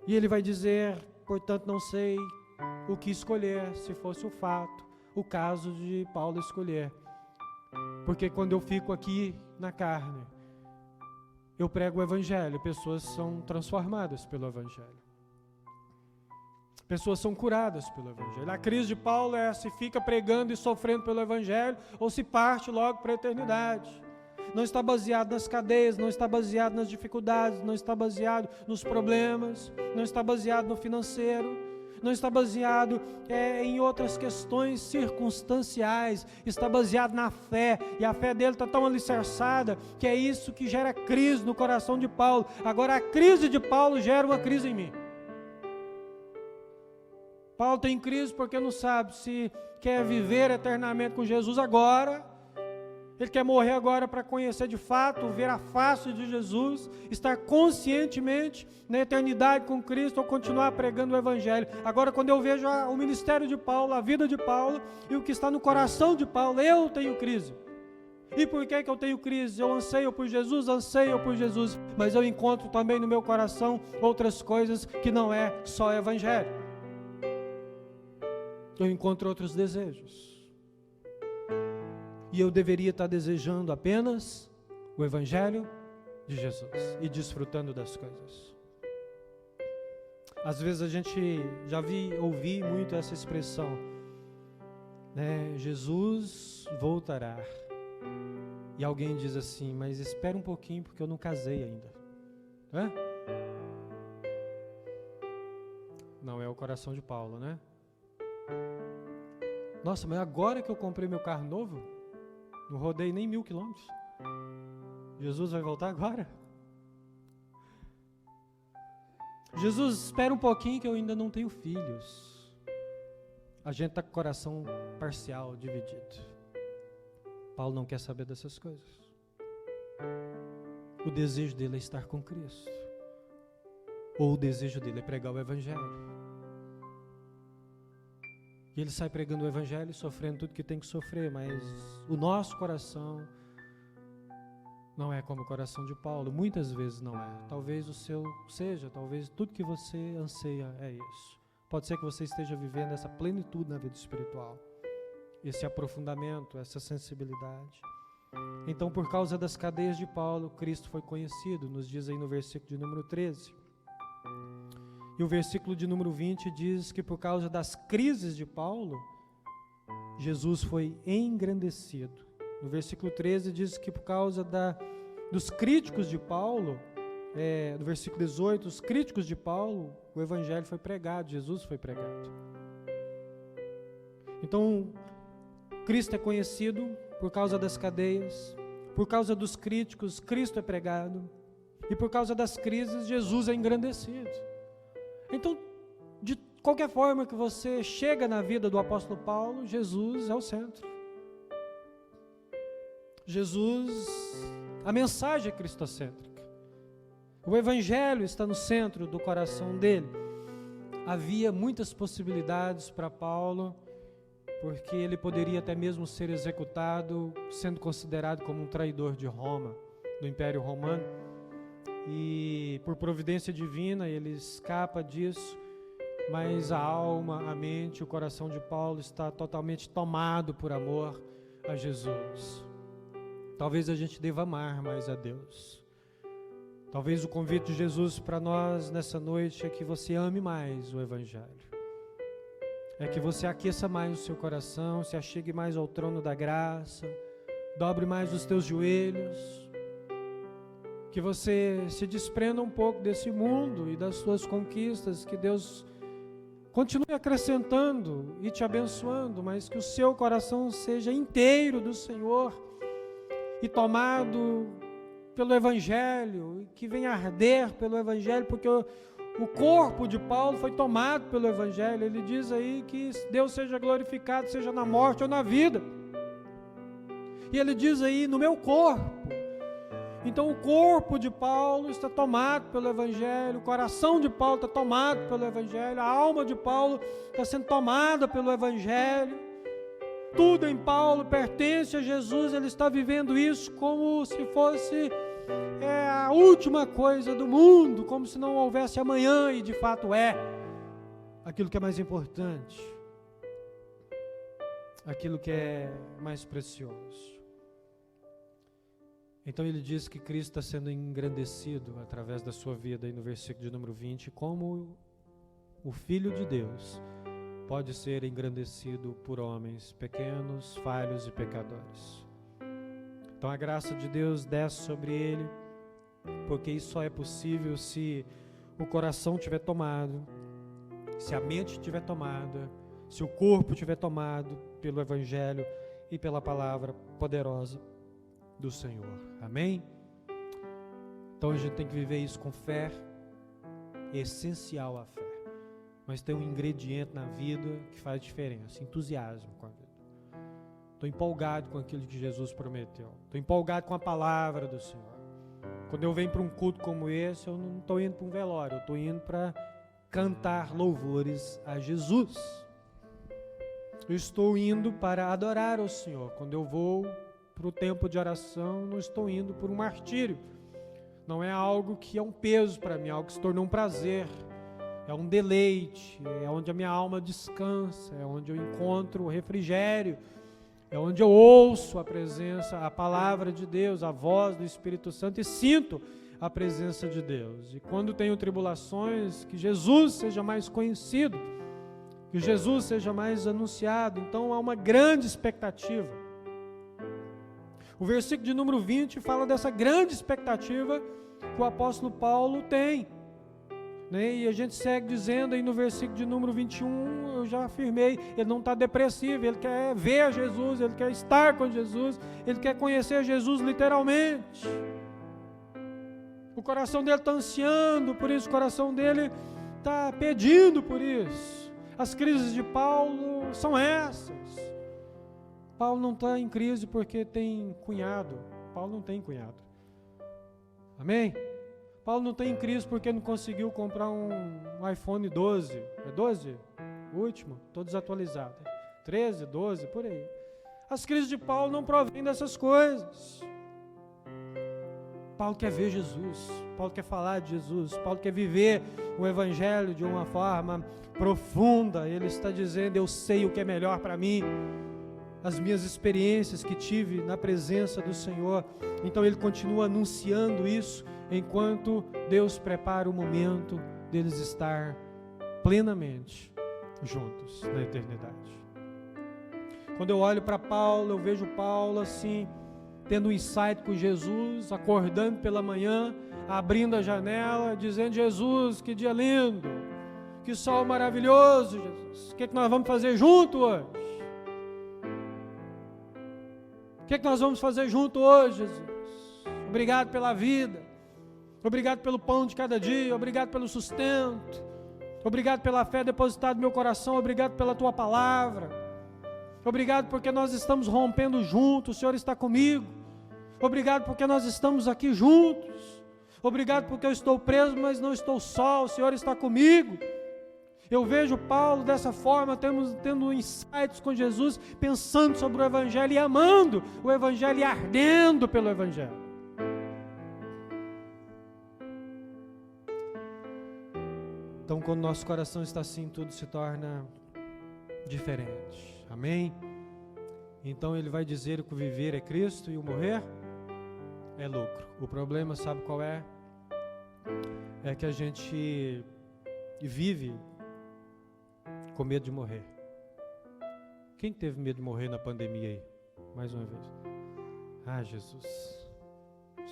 E ele vai dizer, portanto não sei o que escolher, se fosse o caso de Paulo escolher. Porque quando eu fico aqui na carne, eu prego o evangelho, pessoas são transformadas pelo evangelho. Pessoas são curadas pelo evangelho. A crise de Paulo é se fica pregando e sofrendo pelo evangelho ou se parte logo para a eternidade. Não está baseado nas cadeias, não está baseado nas dificuldades, não está baseado nos problemas, não está baseado no financeiro, não está baseado em outras questões circunstanciais, está baseado na fé, e a fé dele está tão alicerçada que é isso que gera crise no coração de Paulo. Agora a crise de Paulo gera uma crise em mim. Paulo tem crise porque não sabe se quer viver eternamente com Jesus agora, ele quer morrer agora para conhecer de fato, ver a face de Jesus, estar conscientemente na eternidade com Cristo ou continuar pregando o Evangelho. Agora, quando eu vejo o ministério de Paulo, a vida de Paulo e o que está no coração de Paulo, eu tenho crise. E por que eu tenho crise? Eu anseio por Jesus, mas eu encontro também no meu coração outras coisas que não é só Evangelho. Eu encontro outros desejos. E eu deveria estar desejando apenas o Evangelho de Jesus e desfrutando das coisas. Às vezes a gente ouvi muito essa expressão, né? Jesus voltará. E alguém diz assim, mas espera um pouquinho porque eu não casei ainda. Hã? Não é o coração de Paulo, né? Nossa, mas agora que eu comprei meu carro novo, não rodei nem 1000 quilômetros. Jesus vai voltar agora? Jesus, espera um pouquinho que eu ainda não tenho filhos. A gente está com o coração parcial, dividido. Paulo não quer saber dessas coisas. O desejo dele é estar com Cristo. Ou o desejo dele é pregar o Evangelho. E ele sai pregando o Evangelho, sofrendo tudo que tem que sofrer, mas o nosso coração não é como o coração de Paulo, muitas vezes não é. Talvez o seu seja, talvez tudo que você anseia é isso. Pode ser que você esteja vivendo essa plenitude na vida espiritual, esse aprofundamento, essa sensibilidade. Então, por causa das cadeias de Paulo, Cristo foi conhecido, nos diz aí no versículo de número 13. E o versículo de número 20 diz que por causa das crises de Paulo, Jesus foi engrandecido. No versículo 13 diz que por causa dos críticos de Paulo, no versículo 18, os críticos de Paulo, o Evangelho foi pregado, Jesus foi pregado. Então, Cristo é conhecido por causa das cadeias, por causa dos críticos, Cristo é pregado, e por causa das crises, Jesus é engrandecido. Então, de qualquer forma que você chega na vida do apóstolo Paulo, Jesus é o centro. Jesus, a mensagem é cristocêntrica. O Evangelho está no centro do coração dele. Havia muitas possibilidades para Paulo, porque ele poderia até mesmo ser executado, sendo considerado como um traidor de Roma, do Império Romano. E por providência divina ele escapa disso, mas a alma, a mente, o coração de Paulo está totalmente tomado por amor a Jesus. Talvez a gente deva amar mais a Deus. Talvez o convite de Jesus para nós nessa noite é que você ame mais o Evangelho. É que você aqueça mais o seu coração, se achegue mais ao trono da graça, dobre mais os teus joelhos, que você se desprenda um pouco desse mundo e das suas conquistas, que Deus continue acrescentando e te abençoando, mas que o seu coração seja inteiro do Senhor e tomado pelo Evangelho, que venha arder pelo Evangelho, porque o corpo de Paulo foi tomado pelo Evangelho. Ele diz aí que Deus seja glorificado, seja na morte ou na vida. E ele diz aí, no meu corpo. Então o corpo de Paulo está tomado pelo Evangelho, o coração de Paulo está tomado pelo Evangelho, a alma de Paulo está sendo tomada pelo Evangelho. Tudo em Paulo pertence a Jesus, ele está vivendo isso como se fosse a última coisa do mundo, como se não houvesse amanhã, e de fato é aquilo que é mais importante, aquilo que é mais precioso. Então ele diz que Cristo está sendo engrandecido através da sua vida, aí no versículo de número 20, como o Filho de Deus pode ser engrandecido por homens pequenos, falhos e pecadores. Então a graça de Deus desce sobre ele, porque isso só é possível se o coração estiver tomado, se a mente estiver tomada, se o corpo estiver tomado pelo Evangelho e pela palavra poderosa do Senhor. Amém? Então a gente tem que viver isso com fé, é essencial a fé. Mas tem um ingrediente na vida que faz diferença, entusiasmo com a vida. Estou empolgado com aquilo que Jesus prometeu. Estou empolgado com a palavra do Senhor. Quando eu venho para um culto como esse, eu não estou indo para um velório, eu estou indo para cantar louvores a Jesus. Eu estou indo para adorar o Senhor. Quando eu vou para o tempo de oração, não estou indo por um martírio. Não é algo que é um peso para mim, é algo que se tornou um prazer. É um deleite, é onde a minha alma descansa, é onde eu encontro o refrigério, é onde eu ouço a presença, a palavra de Deus, a voz do Espírito Santo e sinto a presença de Deus. E quando tenho tribulações, que Jesus seja mais conhecido, que Jesus seja mais anunciado. Então há uma grande expectativa. O versículo de número 20 fala dessa grande expectativa que o apóstolo Paulo tem. E a gente segue dizendo aí no versículo de número 21, eu já afirmei, ele não está depressivo, ele quer ver Jesus, ele quer estar com Jesus, ele quer conhecer Jesus literalmente. O coração dele está ansiando por isso, o coração dele está pedindo por isso. As crises de Paulo são essas. Paulo não está em crise porque tem cunhado. Paulo não tem cunhado. Amém? Paulo não está em crise porque não conseguiu comprar um iPhone 12. É 12? O último? Estou desatualizado. 13, 12, por aí. As crises de Paulo não provêm dessas coisas. Paulo quer ver Jesus. Paulo quer falar de Jesus. Paulo quer viver o Evangelho de uma forma profunda. Ele está dizendo, eu sei o que é melhor para mim. As minhas experiências que tive na presença do Senhor. Então ele continua anunciando isso, enquanto Deus prepara o momento deles estar plenamente juntos na eternidade. Quando eu olho para Paulo, eu vejo Paulo assim, tendo um insight com Jesus, acordando pela manhã, abrindo a janela, dizendo, Jesus, que dia lindo, que sol maravilhoso, Jesus, o que nós vamos fazer junto hoje? O que nós vamos fazer junto hoje, Jesus? Obrigado pela vida. Obrigado pelo pão de cada dia, obrigado pelo sustento, obrigado pela fé depositada no meu coração, obrigado pela tua palavra, obrigado porque nós estamos rompendo juntos, o Senhor está comigo, obrigado porque nós estamos aqui juntos, obrigado porque eu estou preso, mas não estou só, o Senhor está comigo. Eu vejo Paulo dessa forma, tendo insights com Jesus, pensando sobre o Evangelho e amando o Evangelho e ardendo pelo Evangelho. Então, quando nosso coração está assim, tudo se torna diferente. Amém? Então, ele vai dizer que o viver é Cristo e o morrer é lucro. O problema, sabe qual é? é que a gente vive com medo de morrer. Quem teve medo de morrer na pandemia aí? Mais uma vez. Ah, Jesus,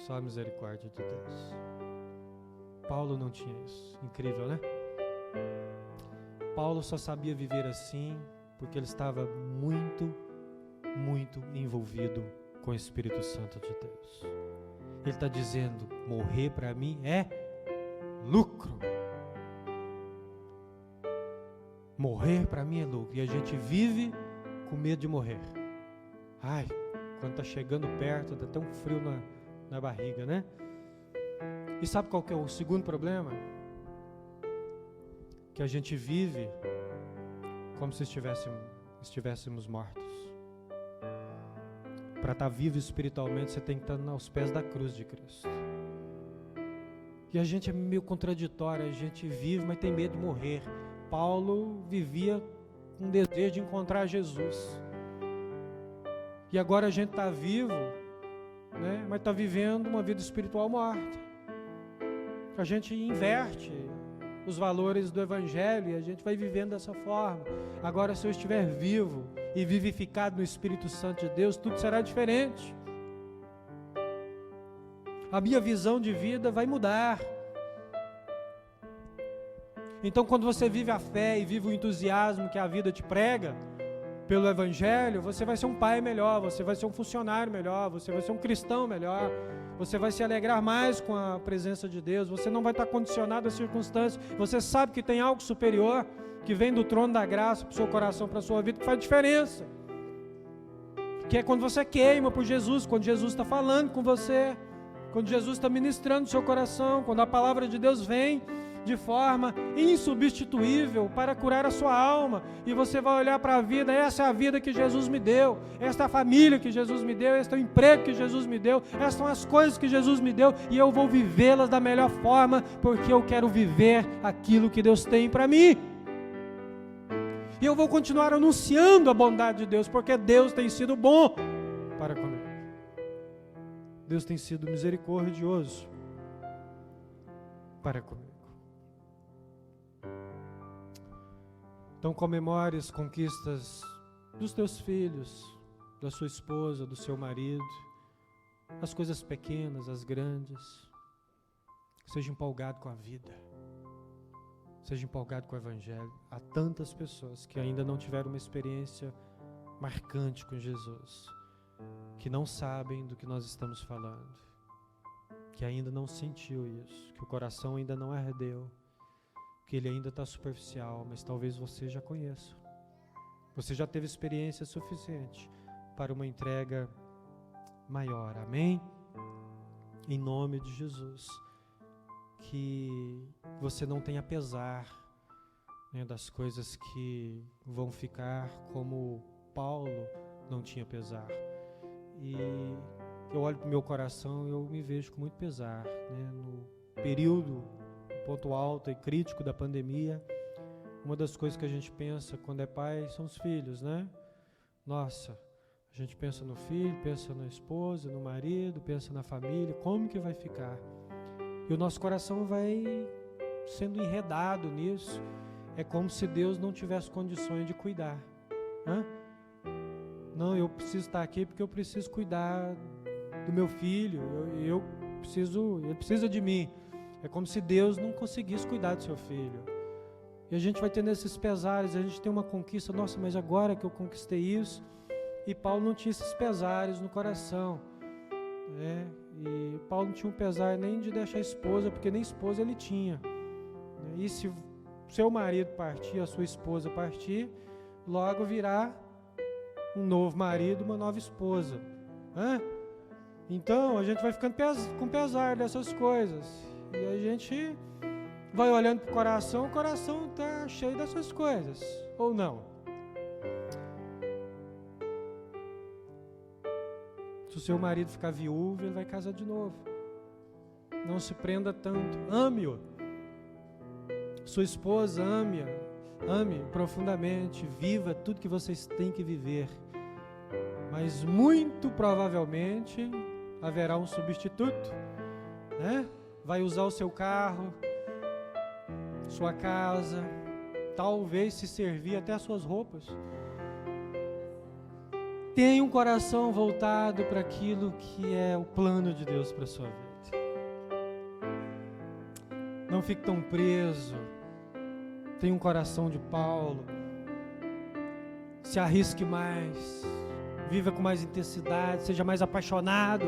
só a misericórdia de Deus. Paulo não tinha isso. Incrível, né? Paulo só sabia viver assim porque ele estava muito, muito envolvido com o Espírito Santo de Deus. Ele está dizendo, morrer para mim é lucro. Morrer para mim é lucro. E a gente vive com medo de morrer. Ai, quando está chegando perto, dá até um frio na barriga, né? E sabe qual que é o segundo problema? Que a gente vive como se estivéssemos mortos. Para estar vivo espiritualmente, você tem que estar aos pés da cruz de Cristo. E a gente é meio contraditório, a gente vive, mas tem medo de morrer. Paulo vivia com desejo de encontrar Jesus. E agora a gente está vivo, né, mas está vivendo uma vida espiritual morta. A gente inverte os valores do Evangelho e a gente vai vivendo dessa forma. Agora, se eu estiver vivo e vivificado no Espírito Santo de Deus, tudo será diferente. A minha visão de vida vai mudar. Então, quando você vive a fé e vive o entusiasmo que a vida te prega pelo Evangelho, você vai ser um pai melhor, você vai ser um funcionário melhor, você vai ser um cristão melhor, você vai se alegrar mais com a presença de Deus, você não vai estar condicionado às circunstâncias, você sabe que tem algo superior, que vem do trono da graça para o seu coração, para a sua vida, que faz diferença. Que é quando você queima por Jesus, quando Jesus está falando com você, quando Jesus está ministrando no seu coração, quando a palavra de Deus vem de forma insubstituível para curar a sua alma, e você vai olhar para a vida, essa é a vida que Jesus me deu, esta é a família que Jesus me deu, este é o emprego que Jesus me deu, essas são as coisas que Jesus me deu, e eu vou vivê-las da melhor forma, porque eu quero viver aquilo que Deus tem para mim, e eu vou continuar anunciando a bondade de Deus, porque Deus tem sido bom para comigo, Deus tem sido misericordioso para comigo. Então comemore as conquistas dos teus filhos, da sua esposa, do seu marido, as coisas pequenas, as grandes. Seja empolgado com a vida, seja empolgado com o Evangelho. Há tantas pessoas que ainda não tiveram uma experiência marcante com Jesus, que não sabem do que nós estamos falando, que ainda não sentiu isso, que o coração ainda não ardeu, que ele ainda está superficial, mas talvez você já conheça. Você já teve experiência suficiente para uma entrega maior, amém? Em nome de Jesus, que você não tenha pesar, né, das coisas que vão ficar como Paulo não tinha pesar. E eu olho para o meu coração e eu me vejo com muito pesar, né, no período ponto alto e crítico da pandemia. Uma das coisas que a gente pensa quando é pai são os filhos, né? Nossa, a gente pensa no filho, pensa na esposa, no marido, pensa na família, como que vai ficar? E o nosso coração vai sendo enredado nisso. É como se Deus não tivesse condições de cuidar. Não, eu preciso estar aqui porque eu preciso cuidar do meu filho, ele precisa de mim. É como se Deus não conseguisse cuidar do seu filho. E a gente vai tendo esses pesares, a gente tem uma conquista, nossa, mas agora que eu conquistei isso, e Paulo não tinha esses pesares no coração, né? E Paulo não tinha um pesar nem de deixar a esposa, porque nem esposa ele tinha, né? E se seu marido partir, a sua esposa partir, logo virá um novo marido, uma nova esposa, Então a gente vai ficando com pesar dessas coisas. E a gente vai olhando para o coração está cheio dessas coisas, ou não? Se o seu marido ficar viúvo, ele vai casar de novo. Não se prenda tanto, ame-o. Sua esposa, ame profundamente, viva tudo que vocês têm que viver. Mas muito provavelmente haverá um substituto, né? vai usar o seu carro, sua casa, talvez se servir até as suas roupas. Tenha um coração voltado para aquilo que é o plano de Deus para a sua vida. Não fique tão preso. Tenha um coração de Paulo. Se arrisque mais. Viva com mais intensidade. Seja mais apaixonado.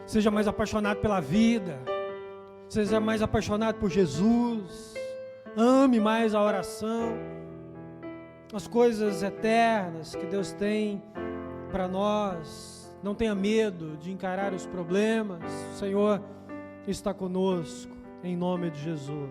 Seja mais apaixonado pela vida. Seja mais apaixonado por Jesus. Ame mais a oração. As coisas eternas que Deus tem para nós. Não tenha medo de encarar os problemas. O Senhor está conosco, em nome de Jesus.